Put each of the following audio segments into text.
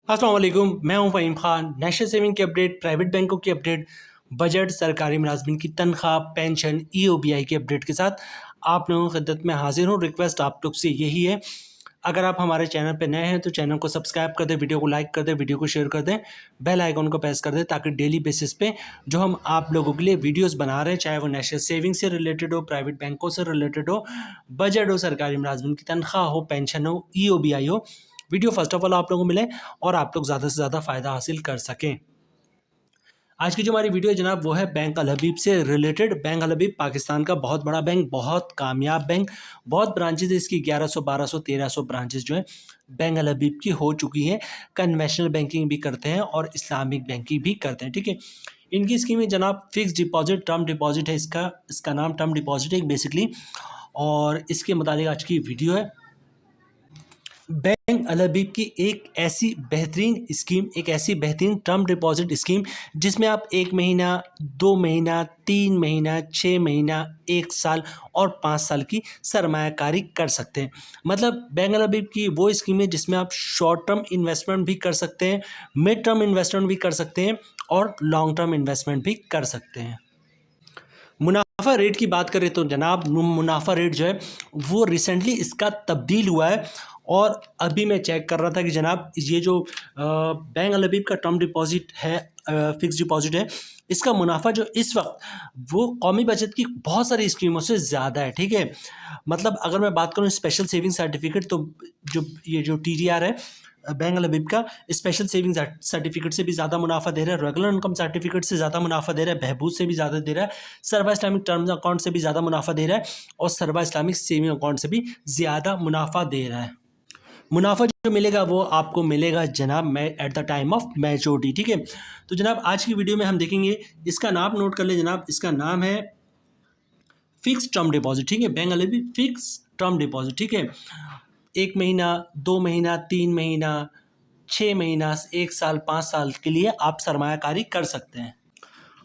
अस्सलाम वालेकुम, मैं हूं फ़हीम खान। नेशनल सेविंग की अपडेट, प्राइवेट बैंकों की अपडेट, बजट, सरकारी मुलाजमिन की तनख्वाह, पेंशन, ईओबीआई की अपडेट के साथ आप लोगों की खिदमत में हाजिर हूं। रिक्वेस्ट आप लोग से यही है, अगर आप हमारे चैनल पे नए हैं तो चैनल को सब्सक्राइब कर दें, वीडियो को लाइक कर दें, वीडियो को शेयर कर दें, बेल आइकन को प्रेस कर दें ताकि डेली बेसिस पे जो हम आप लोगों के लिए वीडियोस बना रहे हैं, चाहे वो नेशनल सेविंग से रिलेटेड हो, प्राइवेट बैंकों से रिलेटेड हो, बजट हो, सरकारी मुलाजमिन की तनख्वाह हो, पेंशन हो, ईओबीआई हो, वीडियो फर्स्ट ऑफ ऑल आप लोगों को मिले और आप लोग ज़्यादा से ज़्यादा फ़ायदा हासिल कर सकें। आज की जो हमारी वीडियो है जनाब वो है बैंक अल हबीब से रिलेटेड। बैंक अल हबीब पाकिस्तान का बहुत बड़ा बैंक, बहुत कामयाब बैंक, बहुत ब्रांचेज है इसकी, 1100 1200 1300 ब्रांचेज जो है बैंक अल हबीब की हो चुकी हैं। कन्वेंशनल बैंकिंग भी करते हैं और इस्लामिक बैंकिंग भी करते हैं, ठीक है। इनकी स्कीम है जनाब फिक्स डिपॉजिट, टर्म डिपॉजिट है इसका नाम टर्म डिपॉजिट है बेसिकली। और इसके मुताबिक आज की वीडियो है बैंक अल हबीब की एक ऐसी बेहतरीन स्कीम, एक ऐसी बेहतरीन टर्म डिपॉजिट स्कीम जिसमें आप 1 महीना, 2 महीना, 3 महीना, 6 महीना, 1 साल और 5 साल की सरमायाकारी कर सकते हैं। मतलब बैंक अल हबीब की वो स्कीम है जिसमें आप शॉर्ट टर्म इन्वेस्टमेंट भी कर सकते हैं, मिड टर्म इन्वेस्टमेंट भी कर सकते हैं और लॉन्ग टर्म इन्वेस्टमेंट भी कर सकते हैं। मुनाफा रेट की बात करें तो जनाब मुनाफा रेट जो है वो रिसेंटली इसका तब्दील हुआ है। और अभी मैं चेक कर रहा था कि जनाब ये जो बैंक अल हबीब का टर्म डिपॉजिट है, फिक्स डिपॉजिट है, इसका मुनाफा जो इस वक्त वो कौमी बचत की बहुत सारी स्कीमों से ज़्यादा है, ठीक है। मतलब अगर मैं बात करूँ स्पेशल सेविंग सर्टिफिकेट, तो जो ये जो TDR है बैंक अल हबीब का, स्पेशल सेविंग सर्टिफिकेट से भी ज़्यादा मुनाफा दे रहा है, रेगुलर इनकम सर्टिफिकेट से ज़्यादा मुनाफा दे रहा है, बहबूद से भी ज़्यादा दे रहा है, सर्वा इस्लामिक टर्म्स अकाउंट से भी ज़्यादा मुनाफा दे रहा है और सर्वा इस्लामिक सेविंग अकाउंट से भी ज़्यादा मुनाफा दे रहा है। मुनाफा जो मिलेगा वो आपको मिलेगा जनाब मैं at the time of maturity, ठीक है। तो जनाब आज की वीडियो में हम देखेंगे, इसका नाम नोट कर ले जनाब, इसका नाम है फिक्स टर्म डिपॉजिट, ठीक है। बैंक अल हबीब फिक्स टर्म डिपॉजिट, ठीक है। 1 महीना, 2 महीना, 3 महीना, 6 महीना, 1 साल, 5 साल के लिए आप सरमायाकारी कर सकते हैं।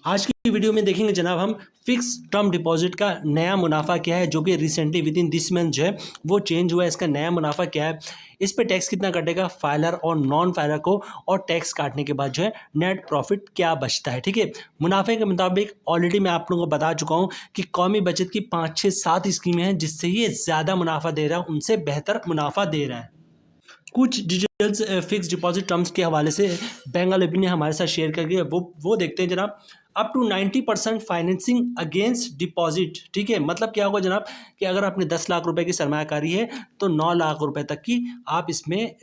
आज की वीडियो में देखेंगे जनाब हम फिक्स टर्म डिपॉजिट का नया मुनाफा क्या है, जो कि recently with in this month जो है वो चेंज हुआ है। इसका नया मुनाफा क्या है, इस पे टैक्स कितना कटेगा फाइलर और नॉन फाइलर को, और टैक्स काटने के बाद जो है नेट प्रॉफिट क्या बचता है, ठीक है। मुनाफे के मुताबिक ऑलरेडी मैं आप लोगों को बता चुका हूँ कि कौमी बचत की 5 6 7 स्कीमें हैं जिससे ये ज़्यादा मुनाफा दे रहा है, उनसे बेहतर मुनाफा दे रहा है। कुछ डिटेल्स फिक्स डिपॉजिट टर्म्स के हवाले से बैंक अल हबीब ने हमारे साथ शेयर कर दिया, वो देखते हैं जनाब। Up to 90% financing against deposit, ठीक है। मतलब क्या होगा जनाब कि अगर आपने 10 लाख रुपए की सरमायाकारी है तो 9 लाख रुपए तक की आप इसमें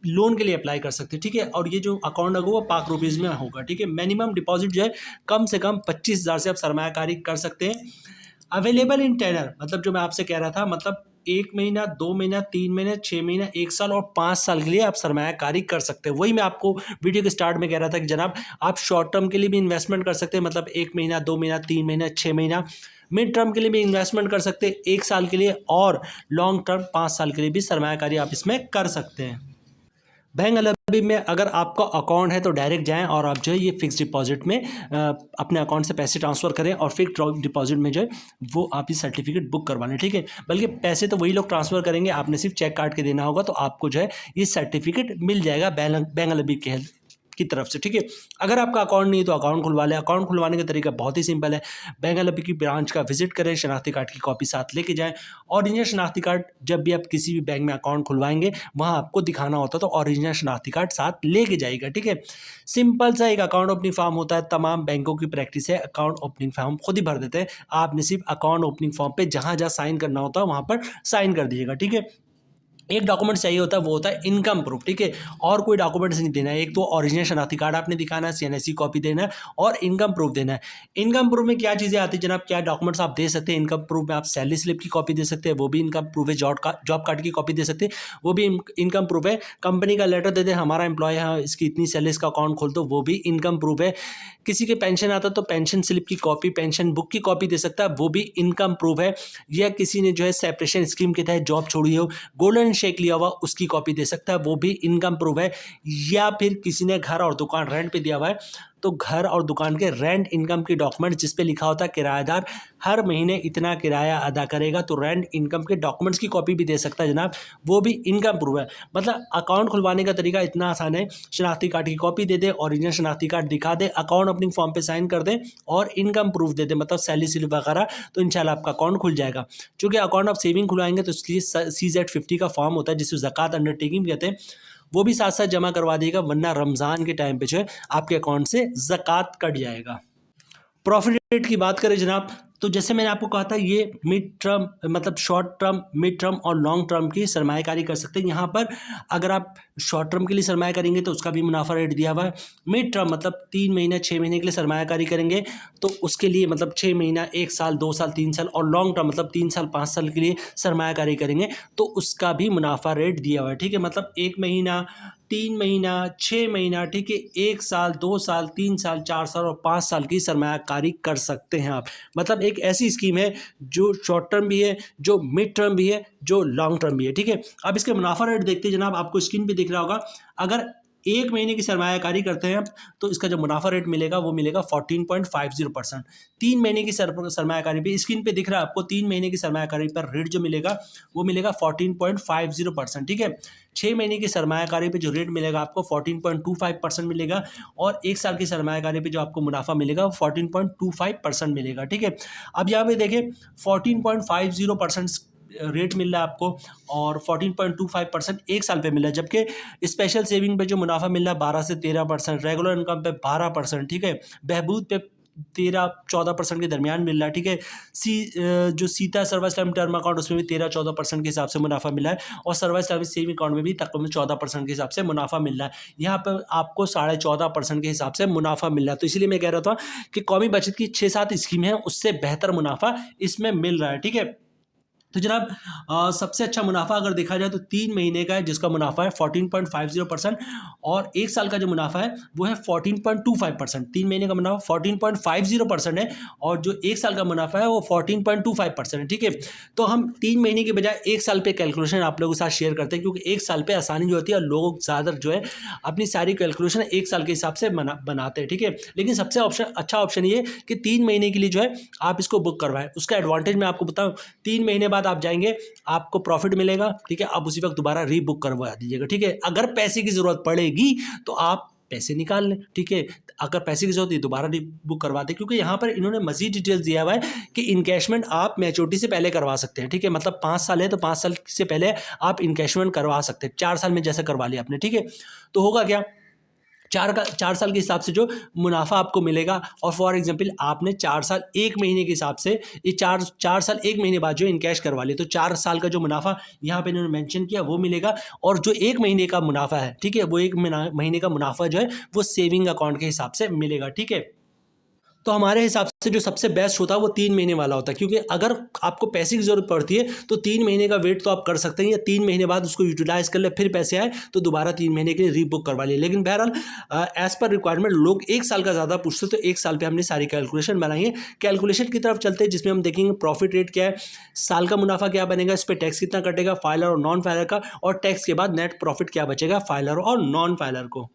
लोन के लिए अप्लाई कर सकते हैं, ठीक है। और ये जो अकाउंट होगा वो पाक रुपीज़ में होगा, ठीक है। मिनिमम डिपॉजिट जो है कम से कम 25,000 से आप सरमायाकारी कर सकते हैं। अवेलेबल इन टेनर, मतलब जो मैं आपसे कह रहा था, मतलब 1 महीना, 2 महीना, 3 महीना, 6 महीना, 1 साल और 5 साल के लिए आप सरमायाकारी कर सकते हैं। वही मैं आपको वीडियो के स्टार्ट में कह रहा था कि जनाब आप शॉर्ट टर्म के लिए भी इन्वेस्टमेंट कर सकते हैं, मतलब 1 महीना, 2 महीना, 3 महीना, 6 महीना, मिड टर्म के लिए भी इन्वेस्टमेंट कर सकते हैं 1 साल के लिए, और लॉन्ग टर्म 5 साल के लिए भी सरमायाकारी आप इसमें कर सकते हैं। बैंक अल हबीब में अगर आपका अकाउंट है तो डायरेक्ट जाएं और आप जो है ये फिक्स डिपॉजिट में अपने अकाउंट से पैसे ट्रांसफ़र करें, और फिक्स डिपॉजिट में जो है वो आप ये सर्टिफिकेट बुक करवा लें, ठीक है। बल्कि पैसे तो वही लोग ट्रांसफ़र करेंगे, आपने सिर्फ चेक काट के देना होगा तो आपको जो है ये सर्टिफिकेट मिल जाएगा बैंक अल हबीब के की तरफ से, ठीक है। अगर आपका अकाउंट नहीं है तो अकाउंट खुलवा लें। अकाउंट खुलवाने का तरीका बहुत ही सिंपल है, बैंक अल हबीब की ब्रांच का विजिट करें, शनाख्ती कार्ड की कॉपी साथ लेके जाएं। ओरिजिनल शनाख्ती कार्ड जब भी आप किसी भी बैंक में अकाउंट खुलवाएंगे वहाँ आपको दिखाना होता है, तो ओरिजिनल शनाख्ती कार्ड साथ लेके जाइएगा, ठीक है। सिंपल सा एक अकाउंट ओपनिंग फॉर्म होता है, तमाम बैंकों की प्रैक्टिस है, अकाउंट ओपनिंग फॉर्म खुद ही भर देते हैं। आपने सिर्फ अकाउंट ओपनिंग फॉर्म पे जहाँ जहाँ साइन करना होता है वहाँ पर साइन कर दीजिएगा, ठीक है। एक डॉक्यूमेंट चाहिए होता है, वो होता है इनकम प्रूफ, ठीक है। और कोई डॉक्यूमेंट्स नहीं देना है, एक तो ओरिजिनल शनाख्ती कार्ड आपने दिखाना है, CNSC कॉपी देना है और इनकम प्रूफ देना है। इनकम प्रूफ में क्या चीज़ें आती है जनाब, क्या डॉक्यूमेंट्स आप दे सकते हैं इनकम प्रूफ में, आप सैलरी स्लिप की कॉपी दे सकते हैं, वो भी इनकम प्रूफ है। जॉब कार्ड की कॉपी दे सकते हैं, वो भी इनकम प्रूफ है। कंपनी का लेटर दे दें, हमारा एम्प्लॉय है, इसकी इतनी सैलरी, इसका अकाउंट खोल दो, वो भी इनकम प्रूफ है। किसी के पेंशन आता तो पेंशन स्लिप की कॉपी, पेंशन बुक की कॉपी दे सकता है, वो भी इनकम प्रूफ है। या किसी ने जो है सेपरेशन स्कीम के तहत जॉब छोड़ी हो, गोल्डन शेक लिया हुआ, उसकी कॉपी दे सकता है, वो भी इनकम प्रूफ है। या फिर किसी ने घर और दुकान रेंट पे दिया हुआ है तो घर और दुकान के रेंट इनकम की डॉक्यूमेंट जिस पे लिखा होता है किराएदार हर महीने इतना किराया अदा करेगा, तो रेंट इनकम के डॉक्यूमेंट्स की कॉपी भी दे सकता है जनाब, वो भी इनकम प्रूफ है। मतलब अकाउंट खुलवाने का तरीका इतना आसान है, शनाख्ती कार्ड की कॉपी दे दे, ओरिजिनल शनाख्ती कार्ड दिखा दे, अकाउंट ओपनिंग फॉर्म पे साइन कर दे और इनकम प्रूफ दे दे, मतलब सैलरी स्लिप वगैरह, तो इंशाल्लाह आपका अकाउंट खुल जाएगा। चूँकि अकाउंट आप सेविंग खुलवाएंगे तो इसलिए CZ50 का फॉर्म होता है जिसको ज़कात अंडरटेकिंग कहते हैं, वो भी साथ साथ जमा करवा देगा, वरना रमज़ान के टाइम पे जो है आपके अकाउंट से ज़कात कट जाएगा। प्रॉफिट रेट की बात करें जनाब, तो जैसे मैंने आपको कहा था ये मिड टर्म मतलब शॉर्ट टर्म, मिड टर्म और लॉन्ग टर्म की सरमायाकारी कर सकते हैं। यहाँ पर अगर आप शॉर्ट टर्म के लिए सरमाया करेंगे तो उसका भी मुनाफा रेट दिया हुआ है। मिड टर्म मतलब 3 महीने 6 महीने के लिए सरमायाकारी करेंगे तो उसके लिए मतलब 6 महीना, 1 साल, 2 साल, 3 साल, और लॉन्ग टर्म मतलब 3 साल 5 साल के लिए सरमायाकारी करेंगे तो उसका भी मुनाफा रेट दिया हुआ है। ठीक है, मतलब 1 महीना, 3 महीना, 6 महीना, ठीक है, 1 साल, 2 साल, 3 साल, 4 साल और 5 साल की सरमायाकारी कर सकते हैं आप। मतलब एक ऐसी स्कीम है जो शॉर्ट टर्म भी है, जो मिड टर्म भी है, जो लॉन्ग टर्म भी है। ठीक है, अब इसके मुनाफा रेट देखते हैं जनाब, आपको स्क्रीन पे दिख रहा होगा। अगर 1 महीने की सरमायाकारी करते हैं तो इसका जो मुनाफा रेट मिलेगा वो मिलेगा 14.50%। 3 महीने की सरमायाकारी पे स्क्रीन पे दिख रहा है आपको, 3 महीने की सरमायाकारी पर रेट जो मिलेगा वो मिलेगा 14.50%। ठीक है, 6 महीने की सरमायाकारी पे जो रेट मिलेगा आपको 14.25% मिलेगा, और 1 साल की सरमायाकारी पे जो आपको मुनाफा मिलेगा वो 14.25% मिलेगा। ठीक है, अब यहाँ पे देखें 14.50% रेट मिल रहा है आपको और 14.25% 1 साल पे मिल रहा है, जबकि स्पेशल सेविंग पे जो मुनाफा मिल रहा है 12 से 13%, रेगुलर इनकम पे 12%, ठीक है, बहबूद पे 13-14% के दरमियान मिल रहा है। ठीक है, जो सीता सर्वा इस्लामिक टर्म अकाउंट उसमें भी 13-14% के हिसाब से मुनाफा मिला है, और सर्वा इस्लामिक सेविंग अकाउंट में भी तकरीबन 14% के हिसाब से मुनाफा मिल रहा है। यहाँ पर आपको 14.5% के हिसाब से मुनाफा मिल रहा है। तो इसलिए मैं कह रहा था कि कौमी बचत की 6-7 स्कीमें हैं उससे बेहतर मुनाफा इसमें मिल रहा है। ठीक है, तो जनाब सबसे अच्छा मुनाफा अगर देखा जाए तो 3 महीने का है जिसका मुनाफा है 14.50%, और 1 साल का जो मुनाफा है वो है 14.25%। 3 महीने का मुनाफा 14.50% है और जो 1 साल का मुनाफा है वो 14.25% है। ठीक है, तो हम 3 महीने के बजाय 1 साल पे कैलकुलेशन आप लोगों के साथ शेयर करते हैं, क्योंकि 1 साल पे आसानी जो होती है लोग ज़्यादा जो है अपनी सारी कैलकुलेशन 1 साल के हिसाब से बनाते हैं। ठीक है, लेकिन सबसे अच्छा ऑप्शन ये कि 3 महीने के लिए जो है आप इसको बुक करवाएं। उसका एडवांटेज मैं आपको बताऊँ, 3 महीने बाद आप जाएंगे आपको प्रॉफिट मिलेगा। ठीक है, आप उसी वक्त दोबारा रीबुक करवा दीजिएगा। ठीक है, अगर पैसे की जरूरत पड़ेगी तो आप पैसे निकाल लें। ठीक है, अगर पैसे की जरूरत है दोबारा रीबुक करवा दें, क्योंकि यहाँ पर इन्होंने मजीद डिटेल्स दिया हुआ है कि इनकैशमेंट आप मैच्योरिटी से पहले करवा सकते हैं। ठीक है, मतलब 5 साल है तो 5 साल से पहले आप इनकैशमेंट करवा सकते हैं, 4 साल में जैसे करवा लिया आपने। ठीक है, तो होगा क्या, 4 साल के हिसाब से जो मुनाफा आपको मिलेगा, और फॉर एग्जांपल आपने 4 साल 1 महीने के हिसाब से ये 4 साल 1 महीने बाद जो इनकैश करवा लिए, तो 4 साल का जो मुनाफा यहाँ पे इन्होंने मेंशन किया वो मिलेगा, और जो 1 महीने का मुनाफा है, ठीक है, वो 1 महीने का मुनाफा जो है वो सेविंग अकाउंट के हिसाब से मिलेगा। ठीक है, तो हमारे हिसाब से जो सबसे बेस्ट होता है वो 3 महीने वाला होता है, क्योंकि अगर आपको पैसे की ज़रूरत पड़ती है तो 3 महीने का वेट तो आप कर सकते हैं, या 3 महीने बाद उसको यूटिलाइज़ कर ले, फिर पैसे आए तो दोबारा 3 महीने के लिए रीबुक करवा लिए। लेकिन बहरहाल एज़ पर रिक्वायरमेंट लोग 1 साल का ज़्यादा पूछते, तो 1 साल पर हमने सारी कैलकुलेशन बनाई है। कैलकुलेशन की तरफ चलते हैं जिसमें हम देखेंगे प्रॉफिट रेट क्या है, साल का मुनाफा क्या बनेगा, इस पर टैक्स कितना कटेगा फाइलर और नॉन फाइलर का, और टैक्स के बाद नेट प्रॉफिट क्या बचेगा फाइलर और नॉन फाइलर को।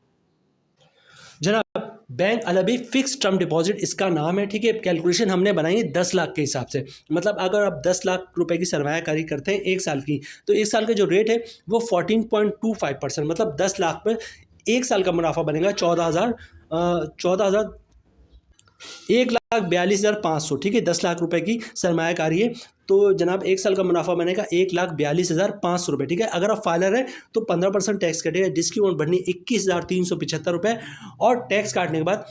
जनाब बैंक अलबी फिक्स टर्म डिपॉजिट इसका नाम है। ठीक है, कैलकुलेशन हमने बनाई है 10 लाख के हिसाब से, मतलब अगर आप 10 लाख रुपए की सरमायाकारी करते हैं 1 साल की, तो 1 साल का जो रेट है वो 14.25%, मतलब 10 लाख पर 1 साल का मुनाफा बनेगा 1,42,500। ठीक है, 10 लाख रुपए की सरमायाकारी है तो जनाब 1 साल का मुनाफा बनेगा 1,42,500 रुपये। ठीक है, अगर आप फाइलर हैं तो 15% टैक्स कटेगा, जिसकी अमाउंट बढ़नी 21,375 रुपये, और टैक्स काटने के बाद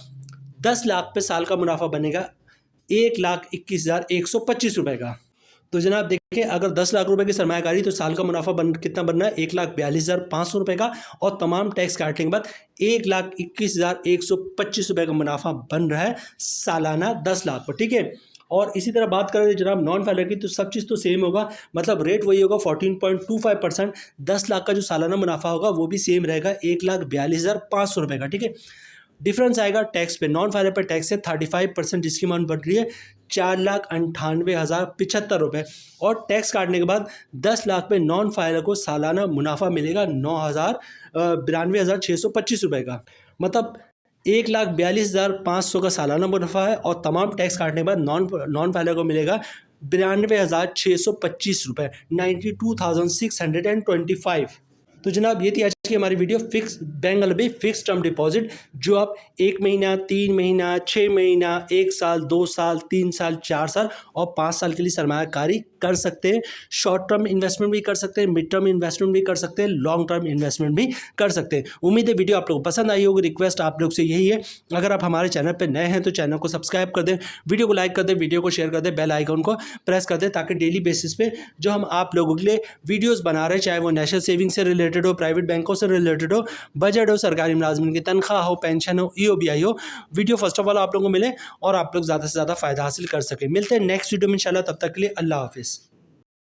10 लाख पे साल का मुनाफा बनेगा 1,21,125 रुपये का। तो जनाब देखिए, अगर 10 लाख रुपए की सरमायाकारी तो साल का मुनाफा कितना बन रहा है 1,42,500 रुपये का, और तमाम टैक्स काटने के बाद 1,21,125 रुपये का मुनाफा बन रहा है सालाना 10 लाख पर। ठीक है, और इसी तरह बात करें जनाब नॉन फाइलर की, तो सब चीज़ तो सेम होगा, मतलब रेट वही होगा 14.25%। 10 लाख का जो सालाना मुनाफा होगा वो भी सेम रहेगा 1,42,500 रुपये का। ठीक है, डिफरेंस आएगा टैक्स पे, नॉन फाइलर पे टैक्स है 35%, जिसकी अमाउंट बढ़ रही है 4,98,075 रुपये, और टैक्स काटने के बाद 10 लाख पे नॉन फाइलर को सालाना मुनाफा मिलेगा 92,625 रुपये का। मतलब 1,42,500 का सालाना मुनाफा है और तमाम टैक्स काटने के बाद नॉन फाइलर को मिलेगा 92,625 रुपये, 92,625। तो जनाब ये थी आज की हमारी वीडियो फिक्स बैंक अलबी फिक्स टर्म डिपॉजिट, जो आप 1 महीना, 3 महीना, 6 महीना, 1 साल, 2 साल, 3 साल, 4 साल और 5 साल के लिए सरमायाकारी कर सकते हैं। शॉर्ट टर्म इन्वेस्टमेंट भी कर सकते हैं, मिड टर्म इन्वेस्टमेंट भी कर सकते हैं, लॉन्ग टर्म इन्वेस्टमेंट भी कर सकते हैं। उम्मीद है वीडियो आप लोगों को पसंद आई होगी। रिक्वेस्ट आप लोग से यही है, अगर आप हमारे चैनल पर नए हैं तो चैनल को सब्सक्राइब कर दें, वीडियो को लाइक कर दें, वीडियो को शेयर कर दें, बेल आइकन को प्रेस कर दें, ताकि डेली बेसिस पे जो हम आप लोगों के लिए वीडियोस बना रहे हैं, चाहे वो नेशनल सेविंग से रिलेटेड हो, प्राइवेट बैंकों से रिलेटेड हो, बजट हो, सरकारी मुलाजमिन की तनख्वाह हो, पेंशन हो, EOBI हो, वीडियो फर्स्ट ऑफ ऑल आप लोगों को मिले और आप लोग ज़्यादा से ज़्यादा फ़ायदा हासिल कर सकें। मिलते हैं नेक्स्ट वीडियो में इंशाल्लाह, तब तक के लिए अल्लाह हाफिज़।